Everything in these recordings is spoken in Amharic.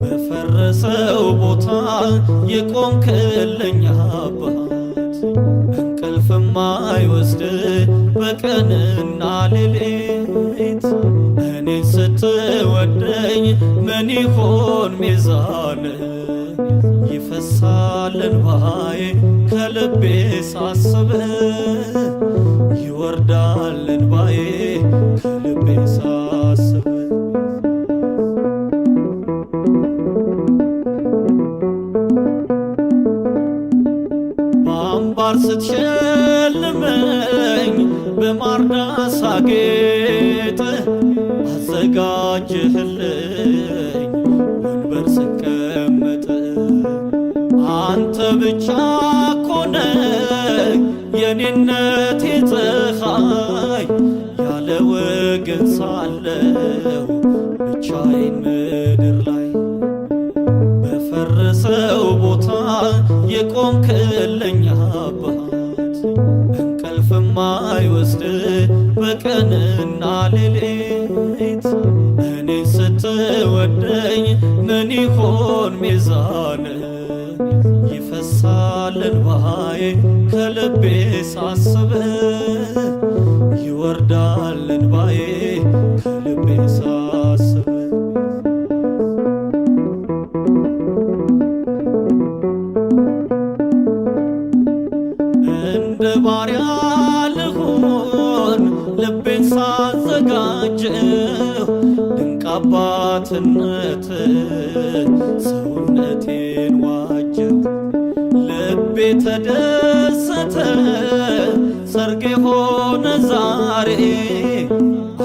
በፈረሰው ቦታ የቆምክልኝ አባት እንቅልፍም አይወስድ በቀንና ሌሊት እኔን ስትወደኝ ምን ይሆን ሚዛን ይፈሳል እንባዬ ከልቤ ሳስብ ይወርዳል እንባዬ ከልቤ ሳስብ በአምባር ስትሸልመኝ በማርዳ ሳጌጥ አዘጋጅህልኝ ወንበር ስቀመጥ አንተ ብቻ ኮነ የኔነቴ ፀሐይ ያለ ወገን ሳለው ብቻዬን ምድር ላይ በፈረሰው ቦታ የቆምክልኝ አባት እንቅልፍም አይወስድ በቀንና ሌሊት እኔን ስትወደኝ ምን ይሆን ሚዛን ይፈሳል እንባዬ ከልቤ ሳስብ ይወርዳል እንባዬ ከልቤ ሳስብ እንደ ባሪያ ልሆን ልቤን ሳዘጋጀው ድንቅ አባትነት ሰውነቴን ዋጀው ልቤ ተደሰተ ሰርጌ ሆነ ዛሬ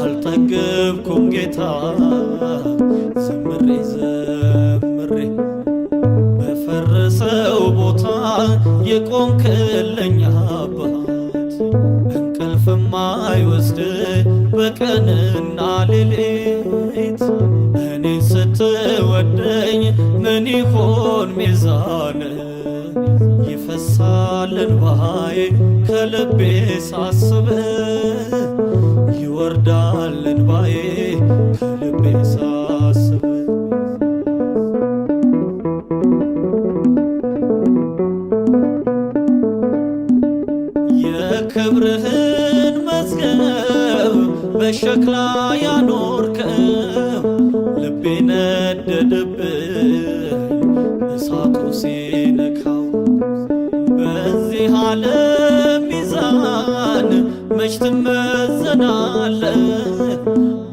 አልጠገብኩም ጌታ ዘምሬ ዘምሬ በፈረሰው ቦታ የቆምክልኝ አባት እንቅልፍም አይወስድ በቀንና ሌሊት እኔን ስትወደኝ ምን ይሆን ሚዛን ይፈሳል እንባዬ ከልቤ ሳስብ ይወርዳል እንባዬ ከልቤ ሳስብ የክብርህን መዝገብ በሸክላ ያኖርከው ልቤ ነደደብኝ እሳቱ ሲነካው በዚህ ዓለም ሚዛን መች ትመዘናለህ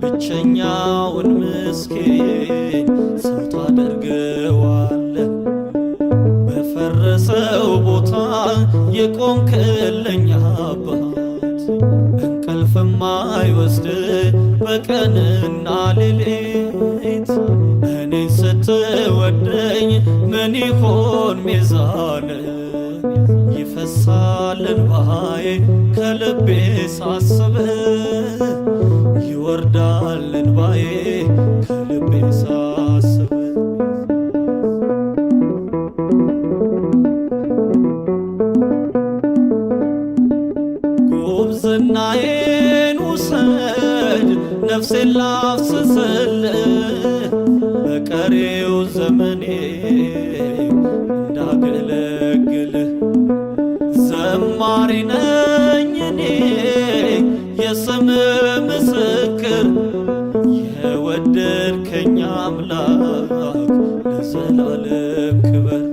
ብቸኛውን ምስኪን ሰው ታደርገዋለህ በፈረሰው ቦታ የቆምክልኝ አባት እንቅልፍም አይወስድ በቀንና ሌሊት እኔን ስትወደኝ ምን ይሆን ሚዛን ይፈሳል እንባዬ ከልቤ ሳስብ ይወርዳል እንባዬ ከልቤ ሳስብ ጉብዝናዬን ውሰድ ነፍሴን ላፍስስልህ በቀሪው ዘመኔ እንዳገለግልህ ዘማሪ ነኝ እኔ የስምህ ምስክር የወደድከኝ አምላክ ለዘላለም ክበር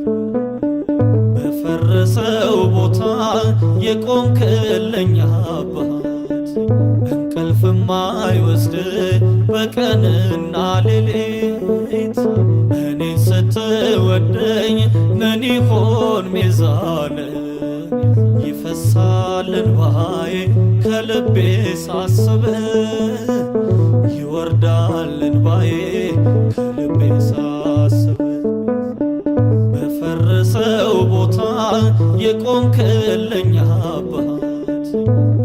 በፈረሰው ቦታ የቆምክልኝ አባት እንቅልፍም አይወስድ በቀንና ሌሊት እኔን ስትወደኝ ምን ይሆን ሚዛን ይፈሳል እንባዬ ከልቤ ሳስብ ይወርዳል እንባዬ ከልቤ ሳስብ በፈረሰው ቦታ የቆምክልኝ አባት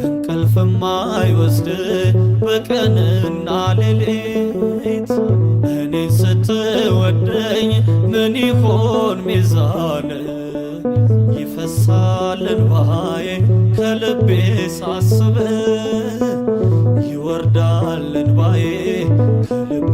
እንቅልፍም አይወስድ በቀንና ሌሊት እኔን ስትወደኝ ምን ይሆን ሚዛን ይፈሳል እንባዬ ከልቤ ሳስብ ይወርዳል እንባዬ ከልቤ